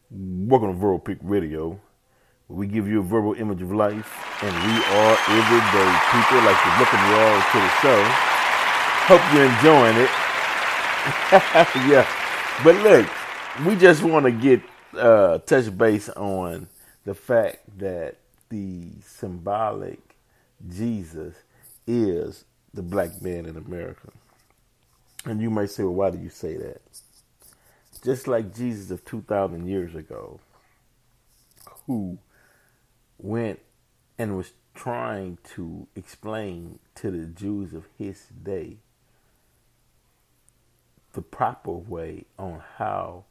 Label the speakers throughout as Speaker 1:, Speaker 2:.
Speaker 1: Welcome to Verbal Pick Radio, where we give you a verbal image of life, and we are everyday people. Like to welcome you all to the show. Hope you're enjoying it. Yeah, but look, we just want to get touch base on the fact that the symbolic Jesus is the black man in America. And you might say, well, why do you say that? Just like Jesus of 2,000 years ago, who went and was trying to explain to the Jews of his day the proper way on how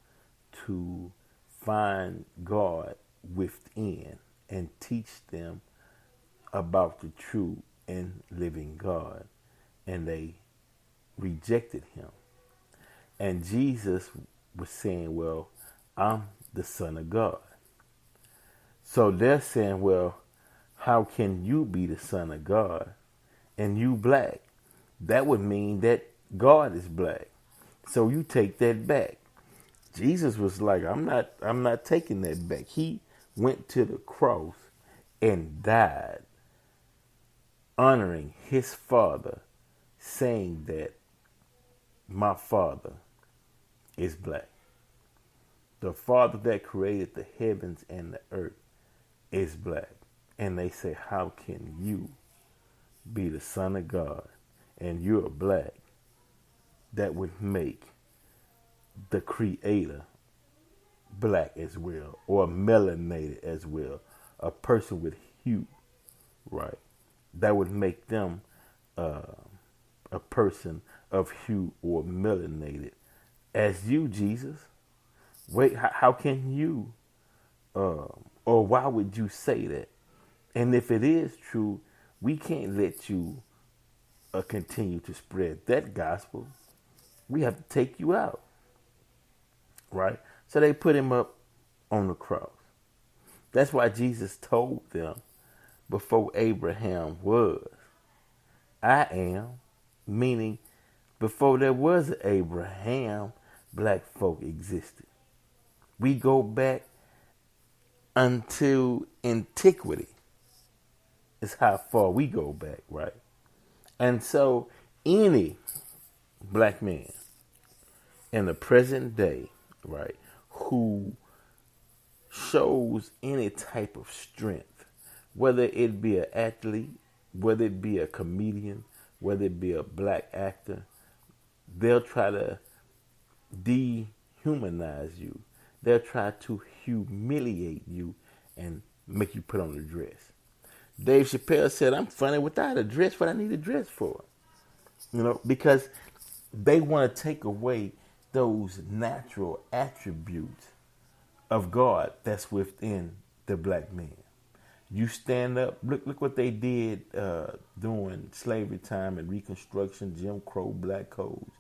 Speaker 1: to find God within and teach them about the true and living God. And they rejected him. And Jesus was saying, well, I'm the Son of God. So they're saying, well, how can you be the Son of God and you black? That would mean that God is black. So you take that back. Jesus was like, I'm not taking that back. He went to the cross and died, honoring his father, saying that my father is black. The father that created the heavens and the earth is black. And they say, how can you be the Son of God and you're black? That would make the creator black as well, or melanated as well, a person with hue, right? That would make them a person of hue or melanated as you, Jesus. Wait, how can you, or why would you say that? And if it is true, we can't let you continue to spread that gospel. We have to take you out, right? So they put him up on the cross. That's why Jesus told them before Abraham was, I am, meaning before there was an Abraham, black folk existed. We go back until antiquity is how far we go back, right? And so any black man in the present day, right, who shows any type of strength, whether it be an athlete, whether it be a comedian, whether it be a black actor, they'll try to dehumanize you. They'll try to humiliate you and make you put on a dress. Dave Chappelle said, I'm funny without a dress, what I need a dress for. Because they want to take away those natural attributes of God that's within the black man. You stand up, look what they did during slavery time and Reconstruction, Jim Crow, black codes.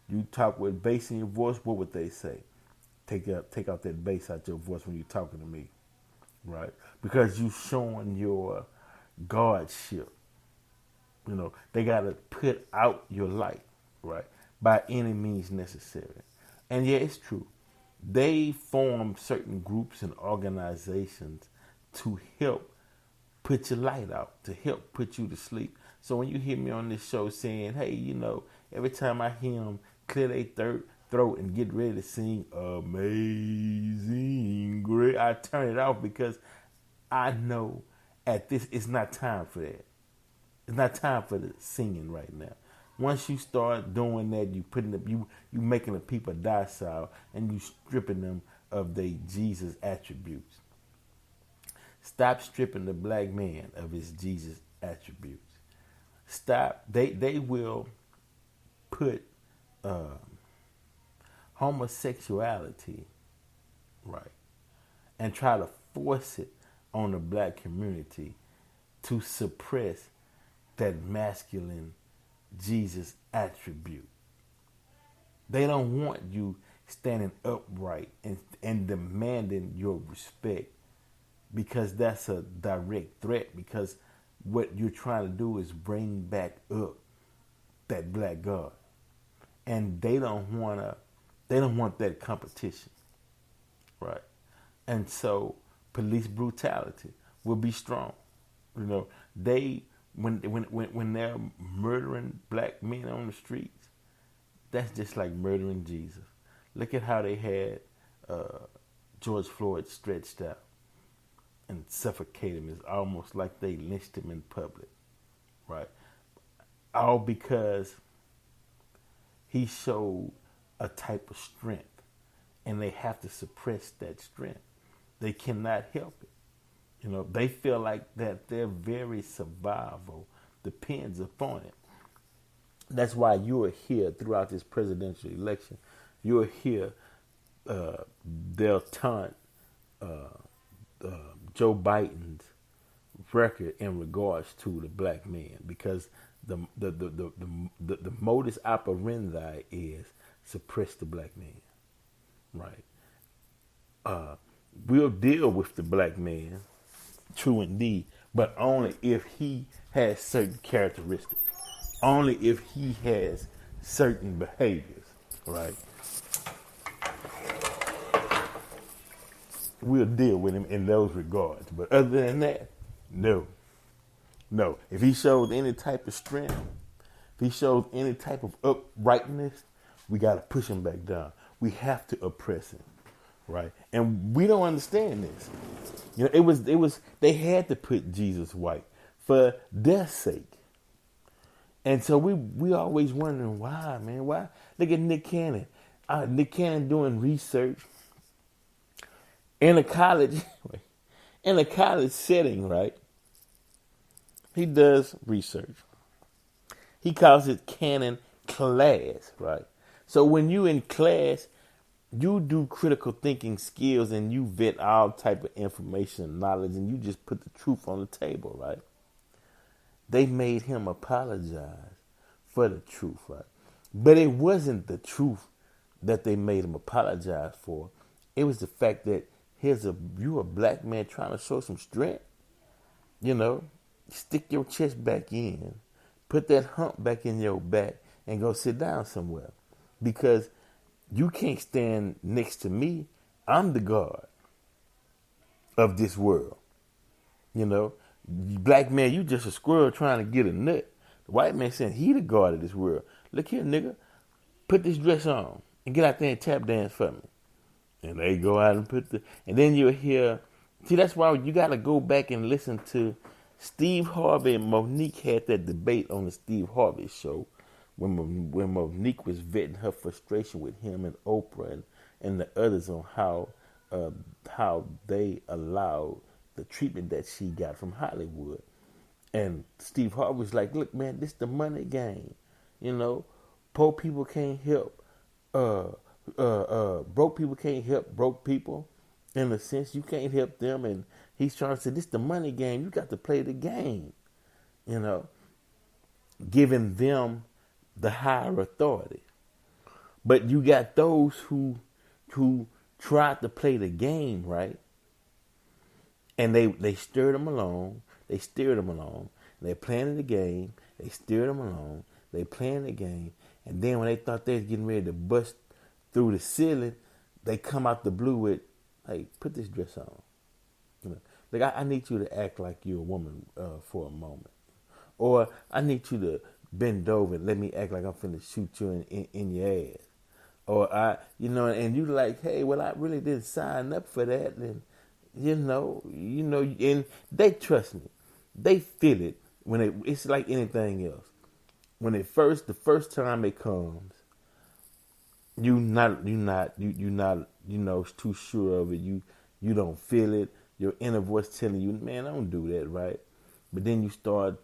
Speaker 1: You talk with bass in your voice, what would they say? Take out that bass out your voice when you're talking to me, right? Because you showing your Godship. They got to put out your light, right? By any means necessary. And yeah, it's true. They form certain groups and organizations to help put your light out, to help put you to sleep. So when you hear me on this show saying, hey, every time I hear them clear their throat and get ready to sing Amazing Grace, I turn it off because I know it's not time for that. It's not time for the singing right now. Once you start doing that, you making the people docile and you stripping them of their Jesus attributes. Stop stripping the black man of his Jesus attributes. Stop. They will put homosexuality, right, and try to force it on the black community to suppress that masculine Jesus attribute. They don't want you standing upright and demanding your respect, because that's a direct threat, because what you're trying to do is bring back up that black God. And they don't want that competition. Right. And so police brutality will be strong. You know, they when they're murdering black men on the streets, that's just like murdering Jesus. Look at how they had George Floyd stretched out and suffocated him. It's almost like they lynched him in public, right? All because he showed a type of strength, and they have to suppress that strength. They cannot help it. You know, they feel like that their very survival depends upon it. That's why you are here throughout this presidential election. You are here. They'll taunt Joe Biden's record in regards to the black man, because the modus operandi is suppress the black man, right? We'll deal with the black man, true indeed, but only if he has certain characteristics, only if he has certain behaviors, right? We'll deal with him in those regards. But other than that, no. No. If he shows any type of strength, if he shows any type of uprightness, we got to push him back down. We have to oppress him, right? And we don't understand this. You know, they had to put Jesus white for their sake. And so we always wondering why, man. Why? Look at Nick Cannon. Nick Cannon doing research in a college setting, right? He does research. He calls it Cannon class, right? So when you in class, you do critical thinking skills and you vet all type of information and knowledge, and you just put the truth on the table, right? They made him apologize for the truth, right? But it wasn't the truth that they made him apologize for. It was the fact that you a black man trying to show some strength. You know, stick your chest back in, put that hump back in your back, and go sit down somewhere. Because you can't stand next to me. I'm the God of this world. You know, black man, you just a squirrel trying to get a nut. The white man saying he the God of this world. Look here, nigga, put this dress on and get out there and tap dance for me. And they go out and and then you'll hear, see, that's why you got to go back and listen to Steve Harvey and Monique had that debate on the Steve Harvey show when Monique was vetting her frustration with him and Oprah and the others on how they allowed the treatment that she got from Hollywood. And Steve Harvey was like, look, man, this the money game. You know, poor people can't help. Broke people can't help broke people. In a sense, you can't help them. And he's trying to say, this the money game. You got to play the game. You know, giving them the higher authority. But you got those who tried to play the game, right? And they stirred them along. They steered them along. They're playing the game. They steered them along. They playing the game. And then when they thought they was getting ready to bust through the ceiling, they come out the blue with, hey, put this dress on. You know, like I need you to act like you're a woman for a moment. Or I need you to bend over and let me act like I'm finna shoot you in your ass. Or and you like, hey, well, I really didn't sign up for that. And, you know, and they trust me. They feel it when it's like anything else. When the first time it comes, you're not too sure of it. You don't feel it. Your inner voice telling you, man, don't do that, right? But then you start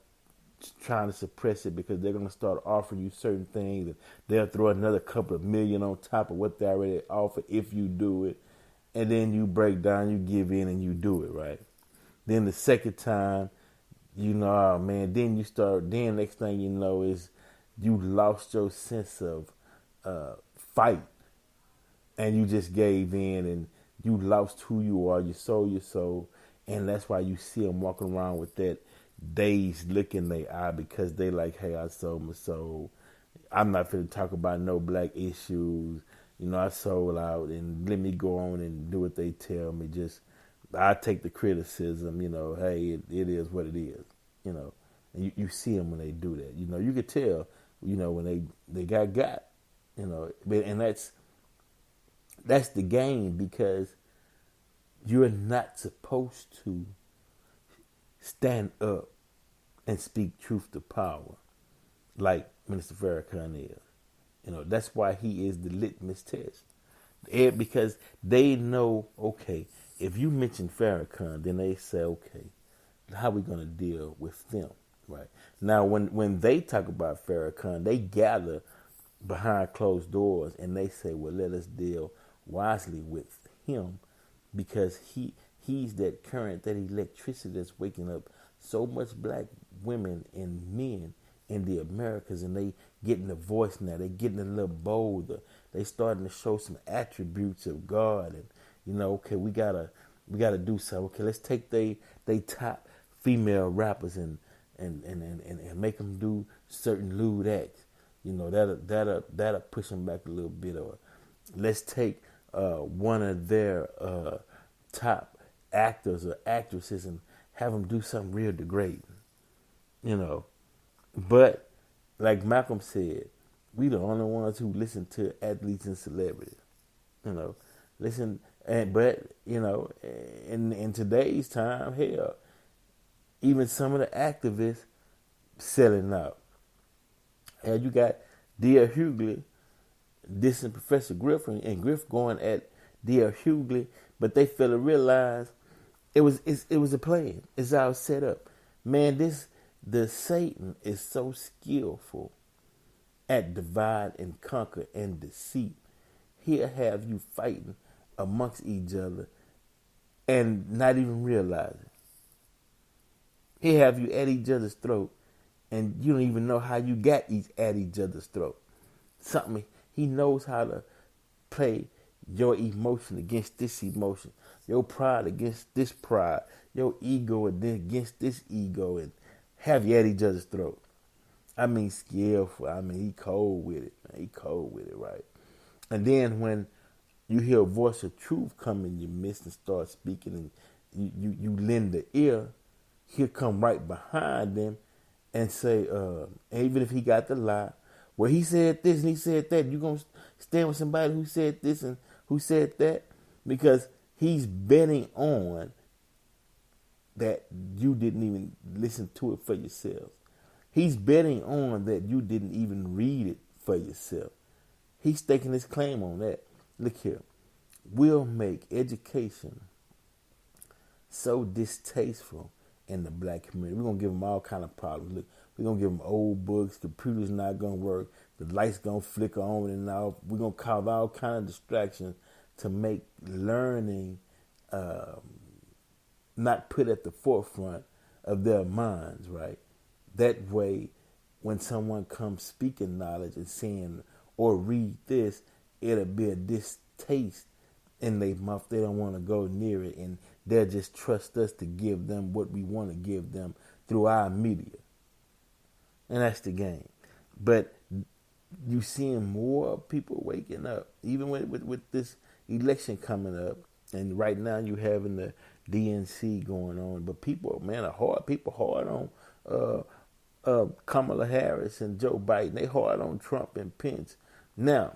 Speaker 1: trying to suppress it because they're gonna start offering you certain things, and they'll throw another couple of million on top of what they already offer if you do it. And then you break down, you give in, and you do it, right? Then the second time, oh man, then next thing you know is you lost your sense of fight, and you just gave in, and you lost who you are. You sold your soul, and that's why you see them walking around with that dazed look in their eye because they like, hey, I sold my soul. I'm not finna talk about no black issues. I sold out and let me go on and do what they tell me. Just I take the criticism, hey, it is what it is, you know. And you see them when they do that. You could tell, when they got, and that's the game, because you're not supposed to stand up and speak truth to power like Minister Farrakhan is. That's why he is the litmus test. Because they know, okay, if you mention Farrakhan, then they say, okay, how are we going to deal with them, right? Now, when they talk about Farrakhan, they gather behind closed doors and they say, well, let us deal wisely with him, because he's that current, that electricity that's waking up so much black women and men in the Americas, and they getting the voice now. They getting a little bolder. They starting to show some attributes of God, and okay, we gotta do something. Okay, let's take they top female rappers and make them do certain lewd acts. That'll push them back a little bit. Or let's take one of their top actors or actresses and have them do something real degrading. But like Malcolm said, we the only ones who listen to athletes and celebrities. Listen, but in today's time, hell, even some of the activists selling out. And you got D.L. Hughley dissing Professor Griff, and Griff going at D.L. Hughley, but they fail to realize it was a plan. It's all set up. Man, the Satan is so skillful at divide and conquer and deceit. He'll have you fighting amongst each other and not even realize it. He'll have you at each other's throat and you don't even know how you got at each other's throat. He knows how to play your emotion against this emotion, your pride against this pride, your ego against this ego, and have you at each other's throat. Skillful. He cold with it. He cold with it, right? And then when you hear a voice of truth come in your midst and start speaking, and you lend the ear, he'll come right behind them and say, even if he got the lie, well, he said this and he said that, you going to stand with somebody who said this and who said that? Because he's betting on that you didn't even listen to it for yourself. He's betting on that you didn't even read it for yourself. He's staking his claim on that. Look here. We'll make education so distasteful in the black community. We're going to give them all kind of problems. Look, we're going to give them old books. Computers not going to work. The lights going to flicker on and off. We're going to cause all kind of distractions to make learning not put at the forefront of their minds, right? That way, when someone comes speaking knowledge and saying, or read this, it'll be a distaste in their mouth. They don't want to go near it, and they'll just trust us to give them what we want to give them through our media. And that's the game. But you seeing more people waking up, even with this election coming up, and right now you having the DNC going on. But people, man, people hard on Kamala Harris and Joe Biden. They hard on Trump and Pence. Now,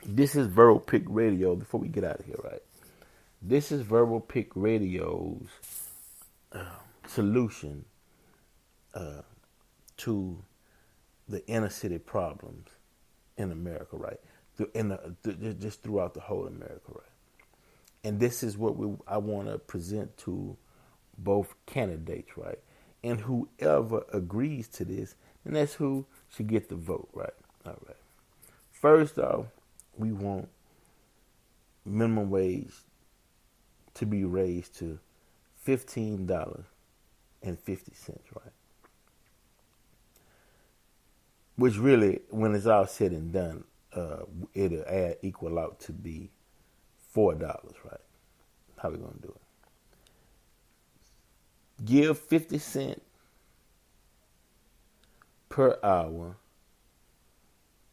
Speaker 1: this is Verbal Pick Radio. Before we get out of here, right? This is Verbal Pick Radio's solution to the inner city problems in America, right? Just throughout the whole America, right? And this is what I want to present to both candidates, right? And whoever agrees to this, and that's who should get the vote, right? All right. First off, we want minimum wage to be raised to $15.50, right? Which really, when it's all said and done, it'll equal out to be $4, right? How we gonna do it? Give 50 cents per hour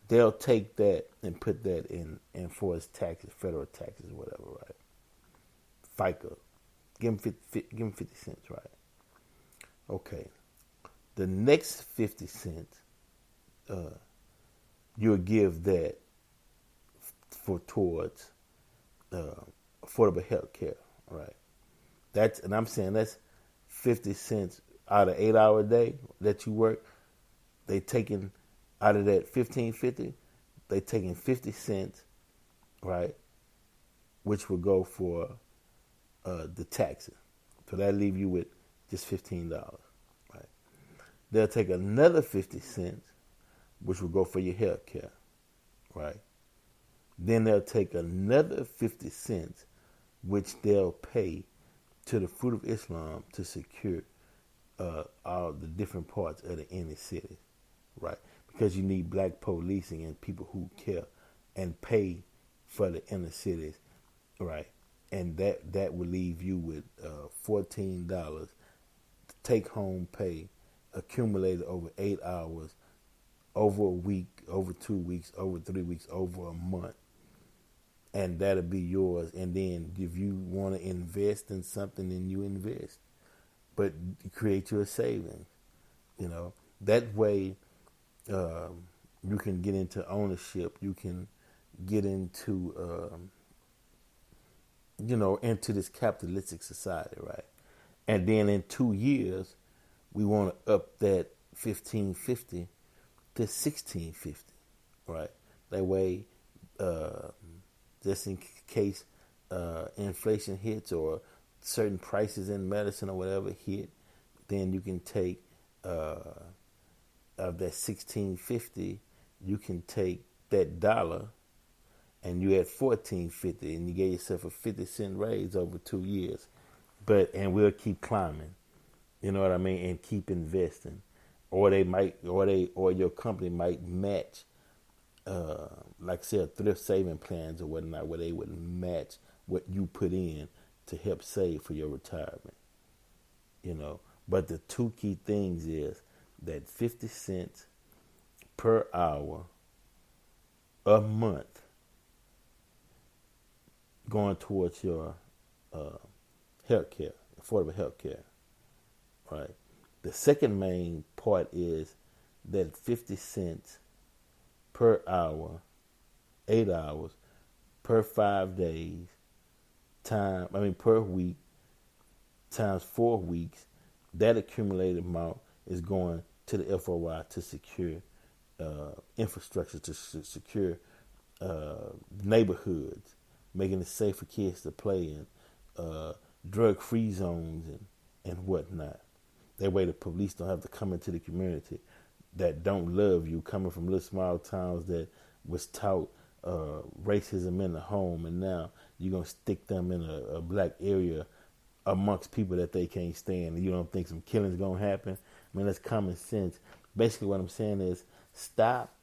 Speaker 1: they'll take that and put that in for his taxes, federal taxes, whatever, right? FICA. Give him 50 cents, right? Okay. The next 50 cents, you'll give that for towards affordable health care, right? And I'm saying that's 50 cents out of 8 hour day that you work. They taking out of that 15.50, they taking 50 cents, right? Which will go for the taxes. So that leave you with just $15, right? They'll take another 50 cents, which will go for your health care, right? Then they'll take another 50 cents, which they'll pay to the Fruit of Islam to secure all the different parts of the inner city, right? Because you need black policing and people who care and pay for the inner cities, right? And that will leave you with $14 take home pay accumulated over 8 hours, over a week, over 2 weeks, over 3 weeks, over a month. And that'll be yours. And then if you want to invest in something, then you invest. But create your savings. That way you can get into ownership. You can get into, into this capitalistic society, right? And then in 2 years, we want to up that 15.50 to 16.50, right? That way, just in case inflation hits or certain prices in medicine or whatever hit, then you can take of that 16.50, you can take that dollar and you at 14.50, and you gave yourself a 50-cent raise over 2 years. And we'll keep climbing, you know what I mean, and keep investing, or your company might match, like say a thrift saving plans or whatnot, where they would match what you put in to help save for your retirement, But the two key things is that 50 cents per hour a month going towards your health care, affordable health care, right? The second main part is that 50 cents per hour, 8 hours, per 5 days, per week, times 4 weeks, that accumulated amount is going to the FOI to secure infrastructure, to secure neighborhoods, making it safe for kids to play in, drug-free zones and whatnot. That way the police don't have to come into the community that don't love you, coming from little small towns that was taught racism in the home, and now you're going to stick them in a black area amongst people that they can't stand, and you don't think some killing's going to happen. I mean, that's common sense. Basically what I'm saying is stop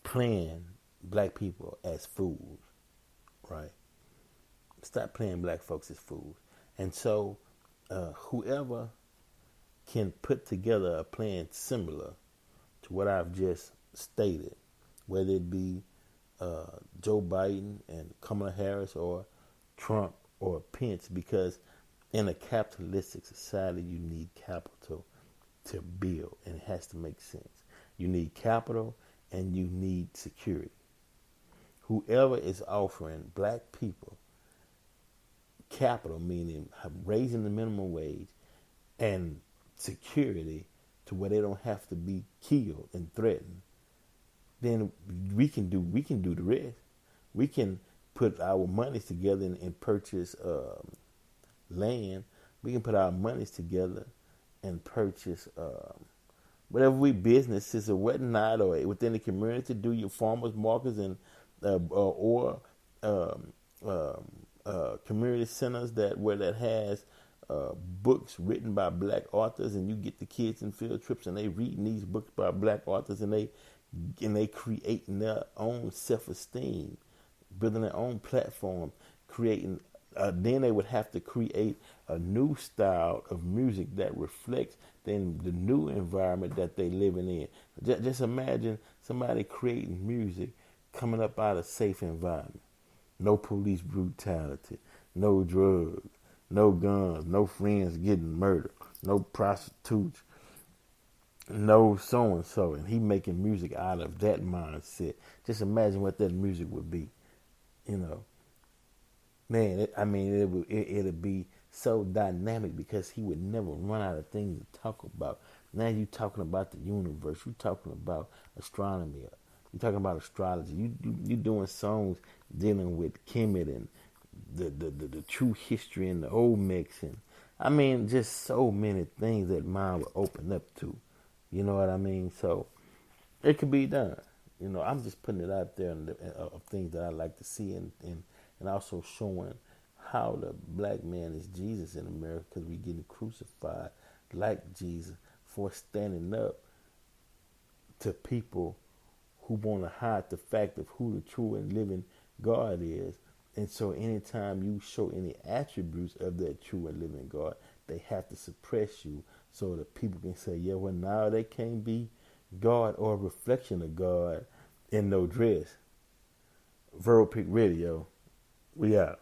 Speaker 1: playing black people as fools, right? Stop playing black folks as fools. And so whoever can put together a plan similar to what I've just stated, whether it be Joe Biden and Kamala Harris or Trump or Pence, because in a capitalistic society, you need capital to build, and it has to make sense. You need capital and you need security. Whoever is offering black people capital, meaning raising the minimum wage, and security to where they don't have to be killed and threatened, then we can do the rest. We can put our monies together and purchase land. We can put our monies together and purchase whatever businesses or whatnot, or within the community, do your farmers markets and community centers that has books written by black authors, and you get the kids in field trips and they reading these books by black authors, and they creating their own self-esteem, building their own platform, creating Then they would have to create a new style of music that reflects then the new environment that they living in. Just imagine somebody creating music coming up out of safe environment. No police brutality, no drugs, no guns, no friends getting murdered, no prostitutes, no so and so, and he making music out of that mindset. Just imagine what that music would be, you know. Man, it'd be so dynamic because he would never run out of things to talk about. Now you talking about the universe. You talking about astronomy. You talking about astrology. You doing songs dealing with Kemet and the true history and the Olmecs and just so many things that mind would open up to. You know what I mean? So it could be done. I'm just putting it out there of things that I like to see and also showing how the black man is Jesus in America because we getting crucified like Jesus for standing up to people who want to hide the fact of who the true and living God is. And so anytime you show any attributes of that true and living God, they have to suppress you so that people can say, yeah, well, now they can't be God or a reflection of God in no dress. Verbal Pick Radio, we out.